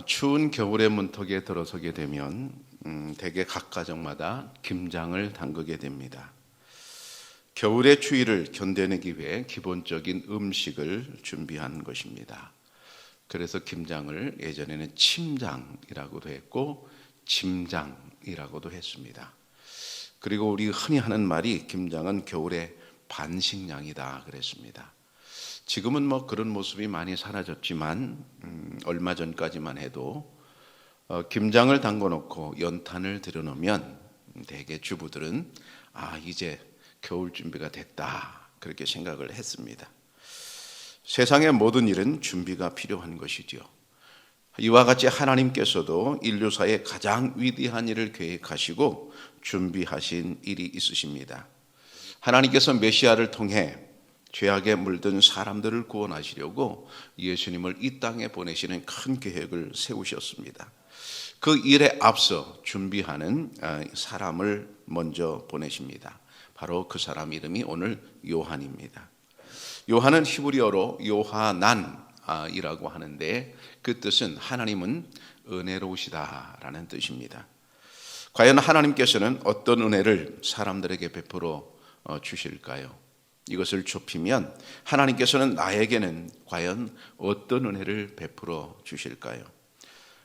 추운 겨울의 문턱에 들어서게 되면 대개 각 가정마다 김장을 담그게 됩니다. 겨울의 추위를 견뎌내기 위해 기본적인 음식을 준비하는 것입니다. 그래서 김장을 예전에는 침장이라고도 했고 짐장이라고도 했습니다. 그리고 우리 흔히 하는 말이 김장은 겨울의 반식량이다 그랬습니다. 지금은 그런 모습이 많이 사라졌지만 얼마 전까지만 해도 김장을 담궈 놓고 연탄을 들여놓으면 대개 주부들은 이제 겨울 준비가 됐다 그렇게 생각을 했습니다. 세상의 모든 일은 준비가 필요한 것이죠. 이와 같이 하나님께서도 인류사의 가장 위대한 일을 계획하시고 준비하신 일이 있으십니다. 하나님께서 메시아를 통해 죄악에 물든 사람들을 구원하시려고 예수님을 이 땅에 보내시는 큰 계획을 세우셨습니다. 그 일에 앞서 준비하는 사람을 먼저 보내십니다. 바로 그 사람 이름이 오늘 요한입니다. 요한은 히브리어로 요하난이라고 하는데 그 뜻은 하나님은 은혜로우시다라는 뜻입니다. 과연 하나님께서는 어떤 은혜를 사람들에게 베풀어 주실까요? 이것을 좁히면 하나님께서는 나에게는 과연 어떤 은혜를 베풀어 주실까요?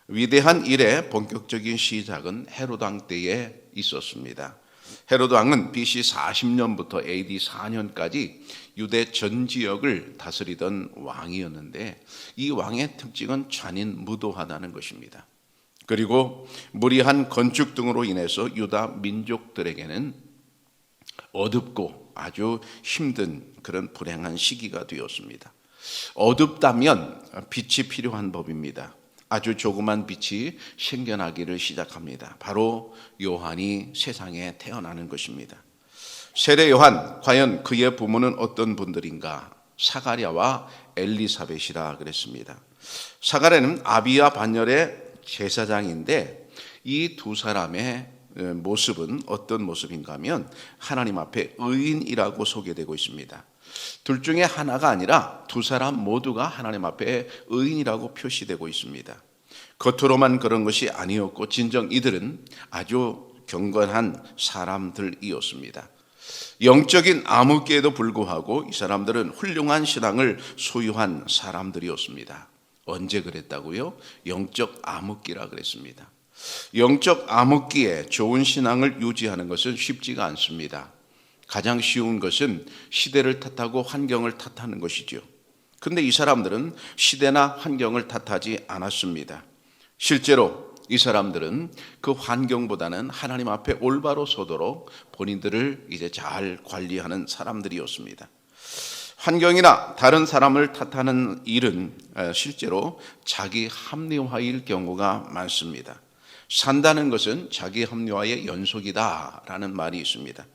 위대한 일의 본격적인 시작은 헤롯 왕 때에 있었습니다. 헤롯 왕은 BC 40년부터 AD 4년까지 유대 전 지역을 다스리던 왕이었는데 이 왕의 특징은 잔인무도하다는 것입니다. 그리고 무리한 건축 등으로 인해서 유다 민족들에게는 어둡고 아주 힘든 그런 불행한 시기가 되었습니다. 어둡다면 빛이 필요한 법입니다. 아주 조그만 빛이 생겨나기를 시작합니다. 바로 요한이 세상에 태어나는 것입니다. 세례 요한, 과연 그의 부모는 어떤 분들인가? 사가랴와 엘리사벳이라 그랬습니다. 사가랴는 아비야 반열의 제사장인데 이 두 사람의 모습은 어떤 모습인가 하면 하나님 앞에 의인이라고 소개되고 있습니다. 둘 중에 하나가 아니라 두 사람 모두가 하나님 앞에 의인이라고 표시되고 있습니다. 겉으로만 그런 것이 아니었고 진정 이들은 아주 경건한 사람들이었습니다. 영적인 암흑기에도 불구하고 이 사람들은 훌륭한 신앙을 소유한 사람들이었습니다. 언제 그랬다고요? 영적 암흑기라 그랬습니다. 영적 암흑기에 좋은 신앙을 유지하는 것은 쉽지가 않습니다. 가장 쉬운 것은 시대를 탓하고 환경을 탓하는 것이죠. 그런데 이 사람들은 시대나 환경을 탓하지 않았습니다. 실제로 이 사람들은 그 환경보다는 하나님 앞에 올바로 서도록 본인들을 이제 잘 관리하는 사람들이었습니다. 환경이나 다른 사람을 탓하는 일은 실제로 자기 합리화일 경우가 많습니다. 산다는 것은 자기 합리화의 연속이다라는 말이 있습니다.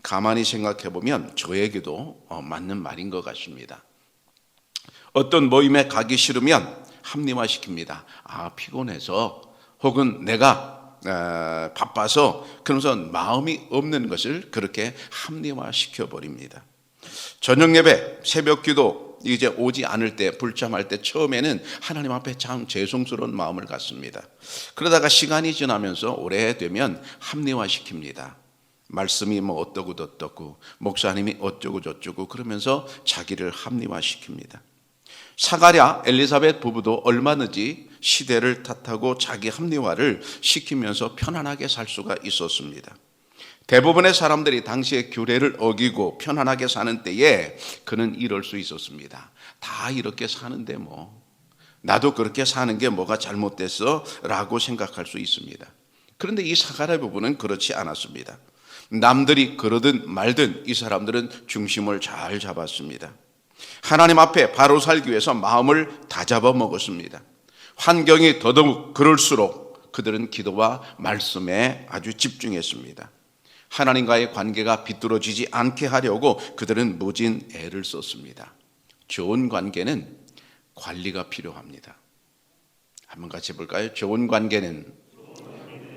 가만히 생각해 보면 저에게도 맞는 말인 것 같습니다. 어떤 모임에 가기 싫으면 합리화시킵니다. 피곤해서 혹은 내가 바빠서 그러면서 마음이 없는 것을 그렇게 합리화시켜 버립니다. 저녁 예배, 새벽 기도 이제 오지 않을 때, 불참할 때 처음에는 하나님 앞에 참 죄송스러운 마음을 갖습니다. 그러다가 시간이 지나면서 오래되면 합리화시킵니다. 말씀이 어떠고 저떠고 목사님이 어쩌고 저쩌고 그러면서 자기를 합리화시킵니다. 사가랴, 엘리사벳 부부도 얼마 늦지 시대를 탓하고 자기 합리화를 시키면서 편안하게 살 수가 있었습니다. 대부분의 사람들이 당시의 규례를 어기고 편안하게 사는 때에 그는 이럴 수 있었습니다. 다 이렇게 사는데 나도 그렇게 사는 게 뭐가 잘못됐어? 라고 생각할 수 있습니다. 그런데 이 사가랴 부부는 그렇지 않았습니다. 남들이 그러든 말든 이 사람들은 중심을 잘 잡았습니다. 하나님 앞에 바로 살기 위해서 마음을 다잡아 먹었습니다. 환경이 더더욱 그럴수록 그들은 기도와 말씀에 아주 집중했습니다. 하나님과의 관계가 비뚤어지지 않게 하려고 그들은 무진 애를 썼습니다. 좋은 관계는 관리가 필요합니다. 한번 같이 볼까요? 좋은 관계는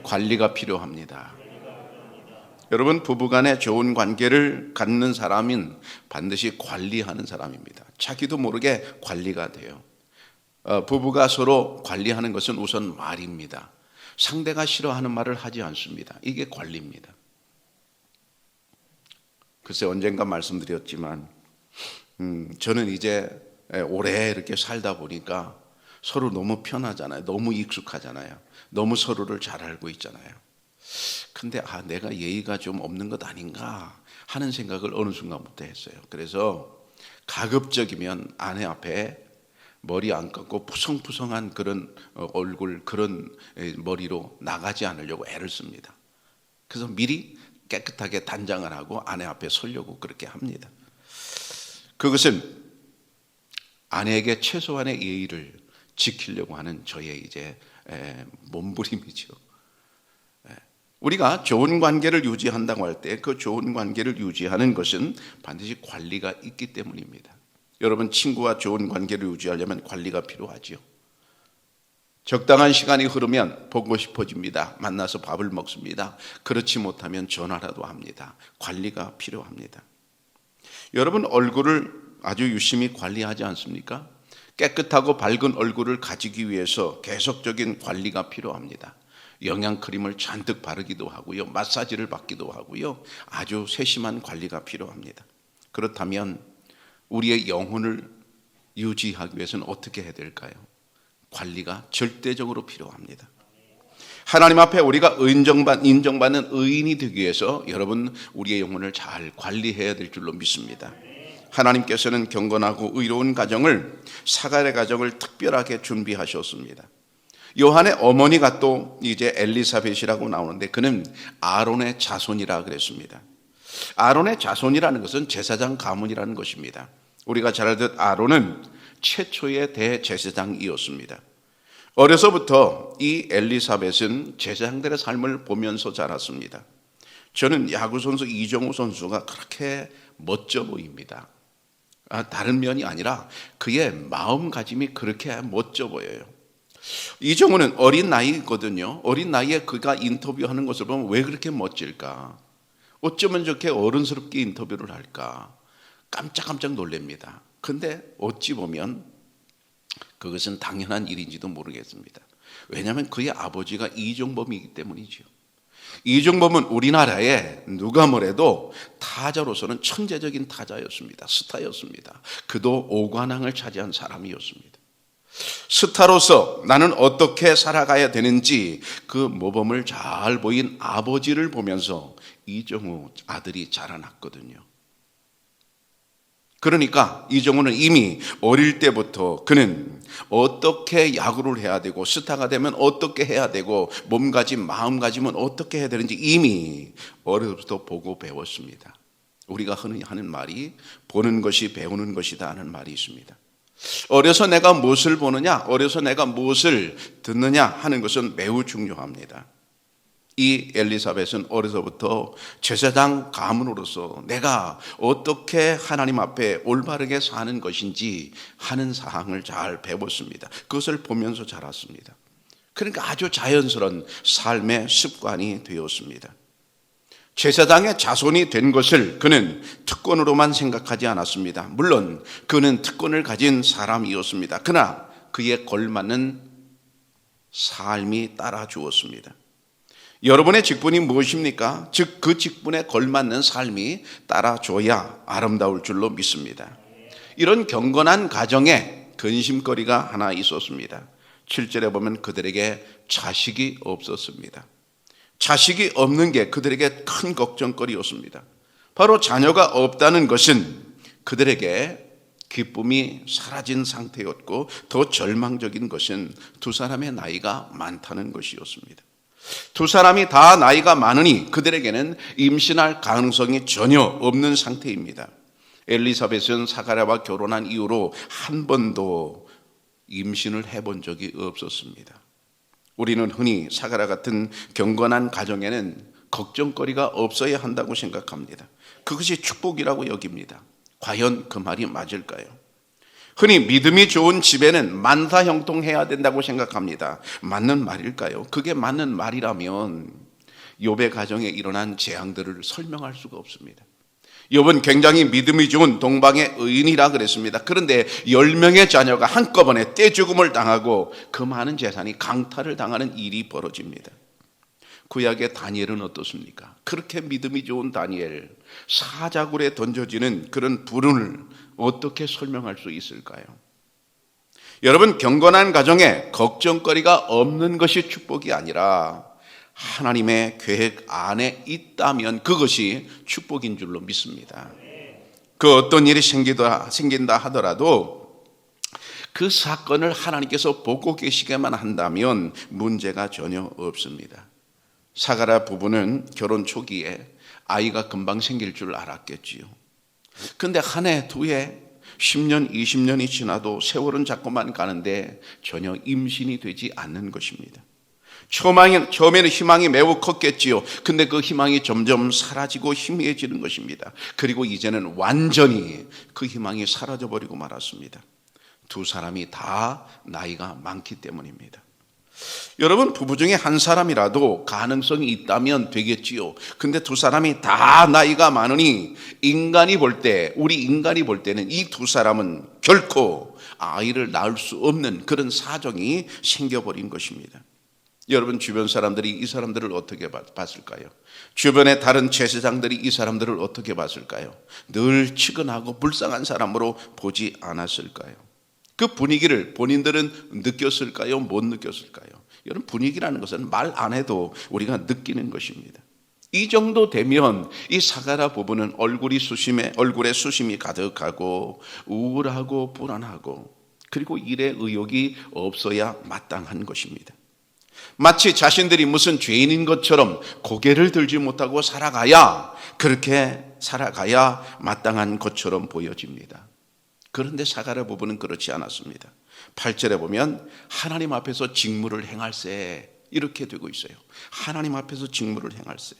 관리가 필요합니다. 여러분, 부부간에 좋은 관계를 갖는 사람은 반드시 관리하는 사람입니다. 자기도 모르게 관리가 돼요. 부부가 서로 관리하는 것은 우선 말입니다. 상대가 싫어하는 말을 하지 않습니다. 이게 관리입니다. 글쎄 언젠가 말씀드렸지만 저는 이제 오래 이렇게 살다 보니까 서로 너무 편하잖아요. 너무 익숙하잖아요. 너무 서로를 잘 알고 있잖아요. 근데 내가 예의가 좀 없는 것 아닌가 하는 생각을 어느 순간부터 했어요. 그래서 가급적이면 아내 앞에 머리 안 감고 푸성푸성한 그런 얼굴, 그런 머리로 나가지 않으려고 애를 씁니다. 그래서 미리 깨끗하게 단장을 하고 아내 앞에 서려고 그렇게 합니다. 그것은 아내에게 최소한의 예의를 지키려고 하는 저의 이제 몸부림이죠. 우리가 좋은 관계를 유지한다고 할 때 그 좋은 관계를 유지하는 것은 반드시 관리가 있기 때문입니다. 여러분, 친구와 좋은 관계를 유지하려면 관리가 필요하죠. 적당한 시간이 흐르면 보고 싶어집니다. 만나서 밥을 먹습니다. 그렇지 못하면 전화라도 합니다. 관리가 필요합니다. 여러분, 얼굴을 아주 유심히 관리하지 않습니까? 깨끗하고 밝은 얼굴을 가지기 위해서 계속적인 관리가 필요합니다. 영양크림을 잔뜩 바르기도 하고요. 마사지를 받기도 하고요. 아주 세심한 관리가 필요합니다. 그렇다면 우리의 영혼을 유지하기 위해서는 어떻게 해야 될까요? 관리가 절대적으로 필요합니다. 하나님 앞에 우리가 인정받는 의인이 되기 위해서 여러분, 우리의 영혼을 잘 관리해야 될 줄로 믿습니다. 하나님께서는 경건하고 의로운 가정을, 사가랴 가정을 특별하게 준비하셨습니다. 요한의 어머니가 또 이제 엘리사벳이라고 나오는데 그는 아론의 자손이라 그랬습니다. 아론의 자손이라는 것은 제사장 가문이라는 것입니다. 우리가 잘 알듯 아론은 최초의 대제사장이었습니다. 어려서부터 이 엘리사벳은 제사장들의 삶을 보면서 자랐습니다. 저는 야구선수 이정우 선수가 그렇게 멋져 보입니다. 다른 면이 아니라 그의 마음가짐이 그렇게 멋져 보여요. 이정우는 어린 나이거든요. 어린 나이에 그가 인터뷰하는 것을 보면 왜 그렇게 멋질까? 어쩌면 저렇게 어른스럽게 인터뷰를 할까? 깜짝깜짝 놀랍니다. 근데 어찌 보면 그것은 당연한 일인지도 모르겠습니다. 왜냐하면 그의 아버지가 이종범이기 때문이죠. 이종범은 우리나라에 누가 뭐래도 타자로서는 천재적인 타자였습니다. 스타였습니다. 그도 5관왕을 차지한 사람이었습니다. 스타로서 나는 어떻게 살아가야 되는지 그 모범을 잘 보인 아버지를 보면서 이정우 아들이 자라났거든요. 그러니까 이정우는 이미 어릴 때부터 그는 어떻게 야구를 해야 되고 스타가 되면 어떻게 해야 되고 몸가짐 마음가짐은 어떻게 해야 되는지 이미 어려서부터 보고 배웠습니다. 우리가 흔히 하는 말이 보는 것이 배우는 것이다 하는 말이 있습니다. 어려서 내가 무엇을 보느냐, 어려서 내가 무엇을 듣느냐 하는 것은 매우 중요합니다. 이 엘리사벳은 어려서부터 제사장 가문으로서 내가 어떻게 하나님 앞에 올바르게 사는 것인지 하는 사항을 잘 배웠습니다. 그것을 보면서 자랐습니다. 그러니까 아주 자연스러운 삶의 습관이 되었습니다. 제사장의 자손이 된 것을 그는 특권으로만 생각하지 않았습니다. 물론 그는 특권을 가진 사람이었습니다. 그러나 그에 걸맞는 삶이 따라 주었습니다. 여러분의 직분이 무엇입니까? 즉 그 직분에 걸맞는 삶이 따라줘야 아름다울 줄로 믿습니다. 이런 경건한 가정에 근심거리가 하나 있었습니다. 7절에 보면 그들에게 자식이 없었습니다. 자식이 없는 게 그들에게 큰 걱정거리였습니다. 바로 자녀가 없다는 것은 그들에게 기쁨이 사라진 상태였고 더 절망적인 것은 두 사람의 나이가 많다는 것이었습니다. 두 사람이 다 나이가 많으니 그들에게는 임신할 가능성이 전혀 없는 상태입니다. 엘리사벳은 사가랴와 결혼한 이후로 한 번도 임신을 해본 적이 없었습니다. 우리는 흔히 사가랴 같은 경건한 가정에는 걱정거리가 없어야 한다고 생각합니다. 그것이 축복이라고 여깁니다. 과연 그 말이 맞을까요? 흔히 믿음이 좋은 집에는 만사형통해야 된다고 생각합니다. 맞는 말일까요? 그게 맞는 말이라면 욥의 가정에 일어난 재앙들을 설명할 수가 없습니다. 욥은 굉장히 믿음이 좋은 동방의 의인이라 그랬습니다. 그런데 10명의 자녀가 한꺼번에 떼죽음을 당하고 그 많은 재산이 강탈을 당하는 일이 벌어집니다. 구약의 다니엘은 어떻습니까? 그렇게 믿음이 좋은 다니엘, 사자굴에 던져지는 그런 불운을 어떻게 설명할 수 있을까요? 여러분, 경건한 가정에 걱정거리가 없는 것이 축복이 아니라 하나님의 계획 안에 있다면 그것이 축복인 줄로 믿습니다. 그 어떤 일이 생긴다 하더라도 그 사건을 하나님께서 보고 계시게만 한다면 문제가 전혀 없습니다. 사가랴 부부는 결혼 초기에 아이가 금방 생길 줄 알았겠지요. 근데 한 해, 두 해, 10년, 20년이 지나도 세월은 자꾸만 가는데 전혀 임신이 되지 않는 것입니다. 처음에는 희망이 매우 컸겠지요. 근데 그 희망이 점점 사라지고 희미해지는 것입니다. 그리고 이제는 완전히 그 희망이 사라져버리고 말았습니다. 두 사람이 다 나이가 많기 때문입니다. 여러분, 부부 중에 한 사람이라도 가능성이 있다면 되겠지요. 근데 두 사람이 다 나이가 많으니 우리 인간이 볼 때는 이 두 사람은 결코 아이를 낳을 수 없는 그런 사정이 생겨버린 것입니다. 여러분, 주변 사람들이 이 사람들을 어떻게 봤을까요? 주변의 다른 제사장들이 이 사람들을 어떻게 봤을까요? 늘 측은하고 불쌍한 사람으로 보지 않았을까요? 그 분위기를 본인들은 느꼈을까요? 못 느꼈을까요? 여러분, 분위기라는 것은 말 안 해도 우리가 느끼는 것입니다. 이 정도 되면 이 사가랴 부부는 얼굴에 수심이 가득하고 우울하고 불안하고 그리고 일에 의욕이 없어야 마땅한 것입니다. 마치 자신들이 무슨 죄인인 것처럼 고개를 들지 못하고 그렇게 살아가야 마땅한 것처럼 보여집니다. 그런데 사가랴 부부는 그렇지 않았습니다. 8절에 보면 하나님 앞에서 직무를 행할세 이렇게 되고 있어요. 하나님 앞에서 직무를 행할세.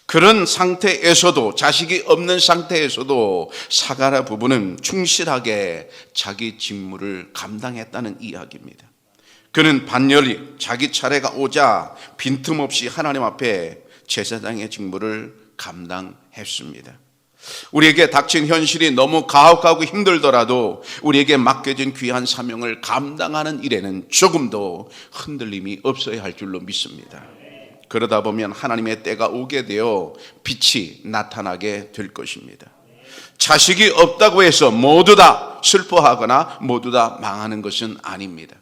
그런 상태에서도, 자식이 없는 상태에서도 사가랴 부부는 충실하게 자기 직무를 감당했다는 이야기입니다. 그는 반열이 자기 차례가 오자 빈틈없이 하나님 앞에 제사장의 직무를 감당했습니다. 우리에게 닥친 현실이 너무 가혹하고 힘들더라도 우리에게 맡겨진 귀한 사명을 감당하는 일에는 조금도 흔들림이 없어야 할 줄로 믿습니다. 그러다 보면 하나님의 때가 오게 되어 빛이 나타나게 될 것입니다. 자식이 없다고 해서 모두 다 슬퍼하거나 모두 다 망하는 것은 아닙니다.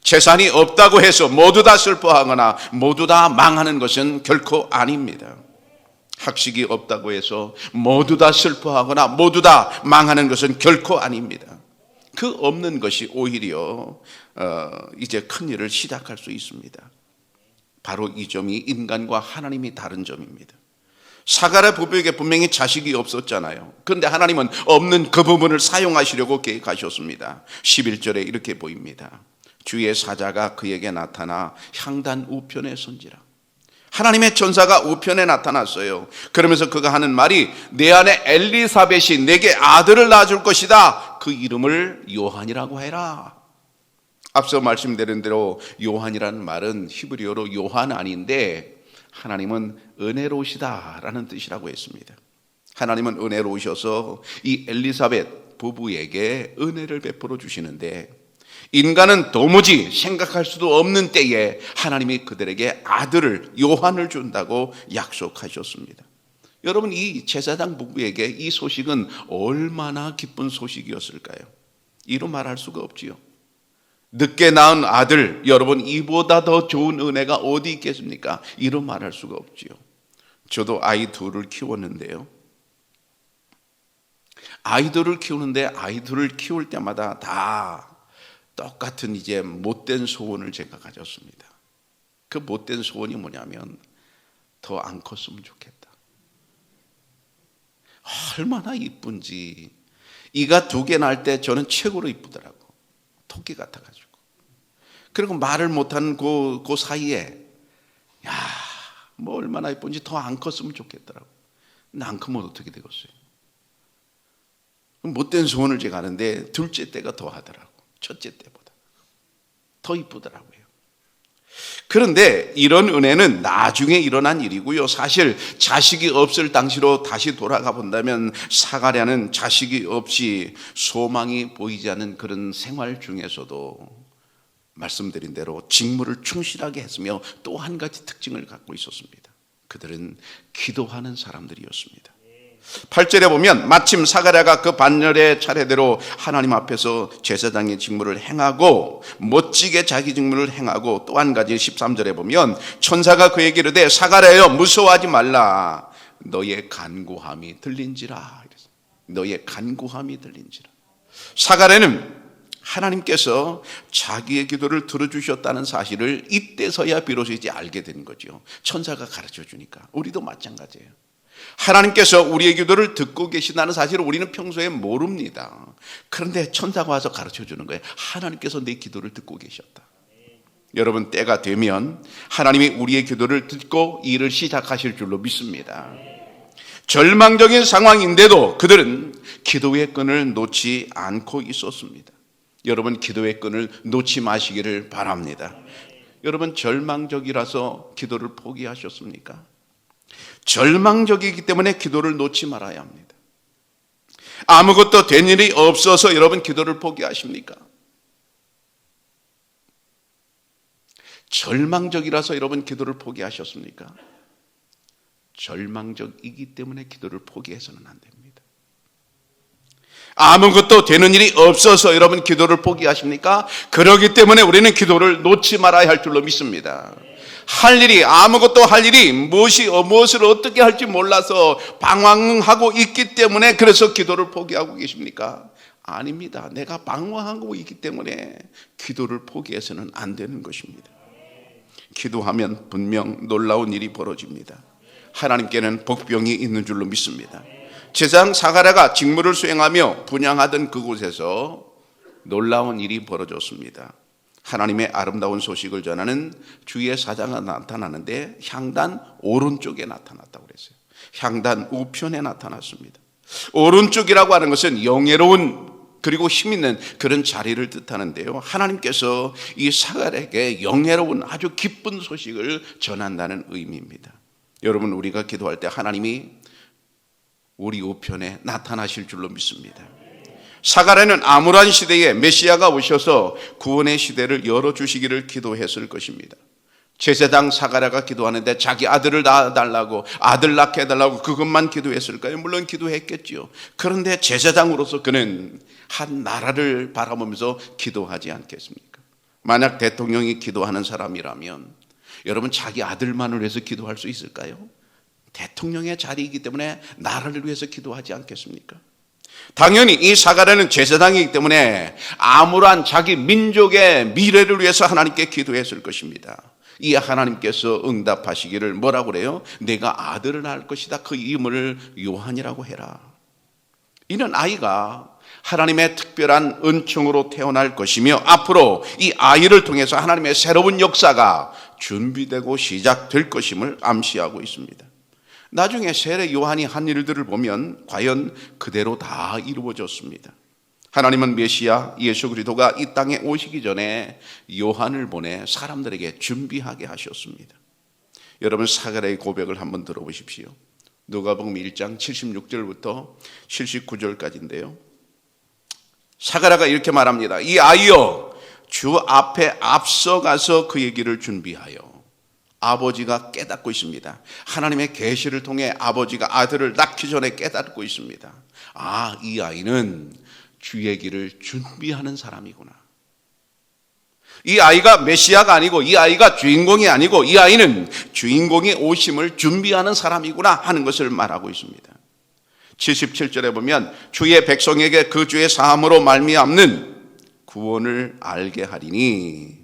재산이 없다고 해서 모두 다 슬퍼하거나 모두 다 망하는 것은 결코 아닙니다. 학식이 없다고 해서 모두 다 슬퍼하거나 모두 다 망하는 것은 결코 아닙니다. 그 없는 것이 오히려 이제 큰 일을 시작할 수 있습니다. 바로 이 점이 인간과 하나님이 다른 점입니다. 사가랴 부부에게 분명히 자식이 없었잖아요. 그런데 하나님은 없는 그 부분을 사용하시려고 계획하셨습니다. 11절에 이렇게 보입니다. 주의 사자가 그에게 나타나 향단 우편에 선지라. 하나님의 천사가 우편에 나타났어요. 그러면서 그가 하는 말이 내 아내 엘리사벳이 내게 아들을 낳아줄 것이다. 그 이름을 요한이라고 해라. 앞서 말씀드린 대로 요한이라는 말은 히브리어로 요한 아닌데 하나님은 은혜로우시다라는 뜻이라고 했습니다. 하나님은 은혜로우셔서 이 엘리사벳 부부에게 은혜를 베풀어 주시는데 인간은 도무지 생각할 수도 없는 때에 하나님이 그들에게 아들을 요한을 준다고 약속하셨습니다. 여러분, 이 제사장 부부에게 이 소식은 얼마나 기쁜 소식이었을까요? 이로 말할 수가 없지요. 늦게 낳은 아들, 여러분, 이보다 더 좋은 은혜가 어디 있겠습니까? 이로 말할 수가 없지요. 저도 아이 둘을 키웠는데요. 아이들을 키울 때마다 다 똑같은 이제 못된 소원을 제가 가졌습니다. 그 못된 소원이 뭐냐면 더 안 컸으면 좋겠다. 얼마나 이쁜지. 이가 2개 날 때 저는 최고로 이쁘더라고. 토끼 같아가지고. 그리고 말을 못하는 그 사이에 뭐 얼마나 이쁜지 더 안 컸으면 좋겠더라고. 근데 안 크면 어떻게 되겠어요? 못된 소원을 제가 하는데 둘째 때가 더 하더라고. 첫째 때보다 더 이쁘더라고요. 그런데 이런 은혜는 나중에 일어난 일이고요. 사실 자식이 없을 당시로 다시 돌아가 본다면 사가랴는 자식이 없이 소망이 보이지 않는 그런 생활 중에서도 말씀드린 대로 직무를 충실하게 했으며 또 한 가지 특징을 갖고 있었습니다. 그들은 기도하는 사람들이었습니다. 8절에 보면 마침 사가랴가 그 반열의 차례대로 하나님 앞에서 제사장의 직무를 행하고 멋지게 자기 직무를 행하고 또 한 가지 13절에 보면 천사가 그에게 이르되 사가랴여 무서워하지 말라 너의 간구함이 들린지라. 너의 간구함이 들린지라. 사가랴는 하나님께서 자기의 기도를 들어주셨다는 사실을 이때서야 비로소 이제 알게 된 거죠. 천사가 가르쳐 주니까. 우리도 마찬가지예요. 하나님께서 우리의 기도를 듣고 계신다는 사실을 우리는 평소에 모릅니다. 그런데 천사가 와서 가르쳐 주는 거예요. 하나님께서 내 기도를 듣고 계셨다. 여러분, 때가 되면 하나님이 우리의 기도를 듣고 일을 시작하실 줄로 믿습니다. 절망적인 상황인데도 그들은 기도의 끈을 놓지 않고 있었습니다. 여러분, 기도의 끈을 놓지 마시기를 바랍니다. 여러분, 절망적이라서 기도를 포기하셨습니까? 절망적이기 때문에 기도를 놓지 말아야 합니다. 아무것도 된 일이 없어서 여러분 기도를 포기하십니까? 절망적이라서 여러분 기도를 포기하셨습니까? 절망적이기 때문에 기도를 포기해서는 안 됩니다. 아무것도 되는 일이 없어서 여러분 기도를 포기하십니까? 그렇기 때문에 우리는 기도를 놓지 말아야 할 줄로 믿습니다. 아무것도 할 일이 무엇을 어떻게 할지 몰라서 방황하고 있기 때문에 그래서 기도를 포기하고 계십니까? 아닙니다. 내가 방황하고 있기 때문에 기도를 포기해서는 안 되는 것입니다. 기도하면 분명 놀라운 일이 벌어집니다. 하나님께는 복병이 있는 줄로 믿습니다. 제사장 사가랴가 직무를 수행하며 분향하던 그곳에서 놀라운 일이 벌어졌습니다. 하나님의 아름다운 소식을 전하는 주의 사자가 나타나는데 향단 오른쪽에 나타났다고 그랬어요. 향단 우편에 나타났습니다. 오른쪽이라고 하는 것은 영예로운 그리고 힘 있는 그런 자리를 뜻하는데요. 하나님께서 이 사가랴에게 영예로운 아주 기쁜 소식을 전한다는 의미입니다. 여러분, 우리가 기도할 때 하나님이 우리 우편에 나타나실 줄로 믿습니다. 사가랴는 암울한 시대에 메시아가 오셔서 구원의 시대를 열어주시기를 기도했을 것입니다. 제사장 사가랴가 기도하는데 자기 아들을 낳아달라고, 아들 낳게 해달라고 그것만 기도했을까요? 물론 기도했겠지요. 그런데 제사장으로서 그는 한 나라를 바라보면서 기도하지 않겠습니까? 만약 대통령이 기도하는 사람이라면 여러분, 자기 아들만을 위해서 기도할 수 있을까요? 대통령의 자리이기 때문에 나라를 위해서 기도하지 않겠습니까? 당연히 이 사가랴는 제사장이기 때문에 암울한 자기 민족의 미래를 위해서 하나님께 기도했을 것입니다. 이 하나님께서 응답하시기를 뭐라고 그래요? 내가 아들을 낳을 것이다. 그 이름을 요한이라고 해라. 이는 아이가 하나님의 특별한 은총으로 태어날 것이며 앞으로 이 아이를 통해서 하나님의 새로운 역사가 준비되고 시작될 것임을 암시하고 있습니다. 나중에 세례 요한이 한 일들을 보면 과연 그대로 다 이루어졌습니다. 하나님은 메시아 예수 그리스도가 이 땅에 오시기 전에 요한을 보내 사람들에게 준비하게 하셨습니다. 여러분, 사가랴의 고백을 한번 들어보십시오. 누가복음 1장 76절부터 79절까지인데요. 사가랴가 이렇게 말합니다. 이 아이여, 주 앞에 앞서가서 그의 길을 준비하여. 아버지가 깨닫고 있습니다. 하나님의 계시를 통해 아버지가 아들을 낳기 전에 깨닫고 있습니다. 아, 이 아이는 주의 길을 준비하는 사람이구나. 이 아이가 메시아가 아니고, 이 아이가 주인공이 아니고, 이 아이는 주인공의 오심을 준비하는 사람이구나 하는 것을 말하고 있습니다. 77절에 보면 주의 백성에게 그 주의 사함으로 말미암는 구원을 알게 하리니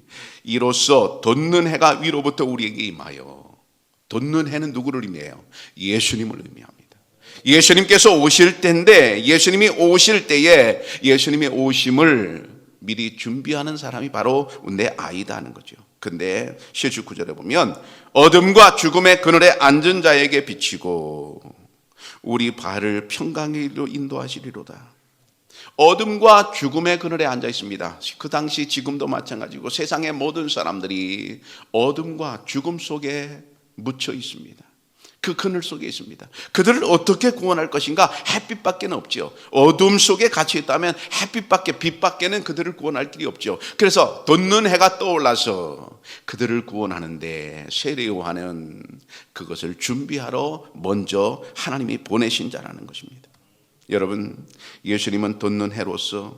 이로써 돋는 해가 위로부터 우리에게 임하여. 돋는 해는 누구를 의미해요? 예수님을 의미합니다. 예수님께서 오실 때인데, 예수님이 오실 때에 예수님의 오심을 미리 준비하는 사람이 바로 내 아이다 하는 거죠. 근데 79절에 보면 어둠과 죽음의 그늘에 앉은 자에게 비치고 우리 발을 평강의 길로 인도하시리로다. 어둠과 죽음의 그늘에 앉아 있습니다. 그 당시 지금도 마찬가지고 세상의 모든 사람들이 어둠과 죽음 속에 묻혀 있습니다. 그 그늘 속에 있습니다. 그들을 어떻게 구원할 것인가? 햇빛밖에 없죠. 어둠 속에 갇혀 있다면 햇빛밖에, 빛밖에는 그들을 구원할 길이 없죠. 그래서 돋는 해가 떠올라서 그들을 구원하는데 세례 요한은 그것을 준비하러 먼저 하나님이 보내신 자라는 것입니다. 여러분, 예수님은 돋는 해로서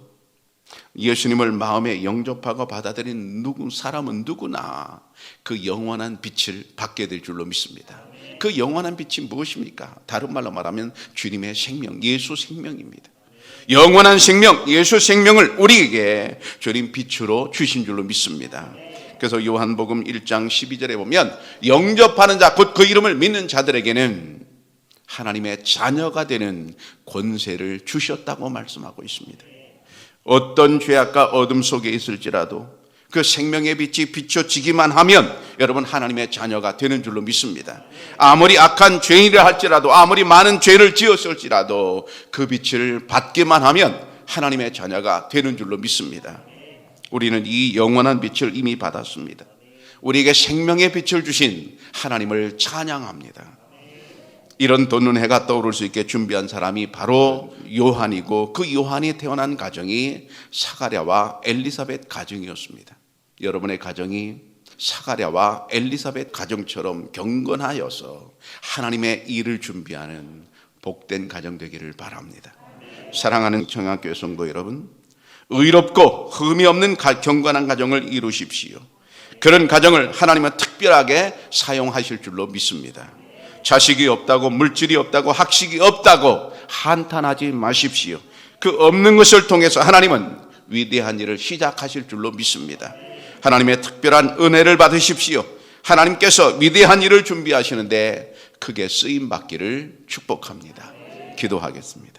예수님을 마음에 영접하고 받아들인 사람은 누구나 그 영원한 빛을 받게 될 줄로 믿습니다. 그 영원한 빛이 무엇입니까? 다른 말로 말하면 주님의 생명, 예수 생명입니다. 영원한 생명, 예수 생명을 우리에게 주님 빛으로 주신 줄로 믿습니다. 그래서 요한복음 1장 12절에 보면 영접하는 자, 곧 그 이름을 믿는 자들에게는 하나님의 자녀가 되는 권세를 주셨다고 말씀하고 있습니다. 어떤 죄악과 어둠 속에 있을지라도 그 생명의 빛이 비춰지기만 하면 여러분 하나님의 자녀가 되는 줄로 믿습니다. 아무리 악한 죄인이라 할지라도, 아무리 많은 죄를 지었을지라도 그 빛을 받기만 하면 하나님의 자녀가 되는 줄로 믿습니다. 우리는 이 영원한 빛을 이미 받았습니다. 우리에게 생명의 빛을 주신 하나님을 찬양합니다. 이런 돋는 해가 떠오를 수 있게 준비한 사람이 바로 요한이고, 그 요한이 태어난 가정이 사가랴와 엘리사벳 가정이었습니다. 여러분의 가정이 사가랴와 엘리사벳 가정처럼 경건하여서 하나님의 일을 준비하는 복된 가정 되기를 바랍니다. 사랑하는 청양교회 성도 여러분, 의롭고 흠이 없는 경건한 가정을 이루십시오. 그런 가정을 하나님은 특별하게 사용하실 줄로 믿습니다. 자식이 없다고, 물질이 없다고, 학식이 없다고 한탄하지 마십시오. 그 없는 것을 통해서 하나님은 위대한 일을 시작하실 줄로 믿습니다. 하나님의 특별한 은혜를 받으십시오. 하나님께서 위대한 일을 준비하시는데 크게 쓰임 받기를 축복합니다. 기도하겠습니다.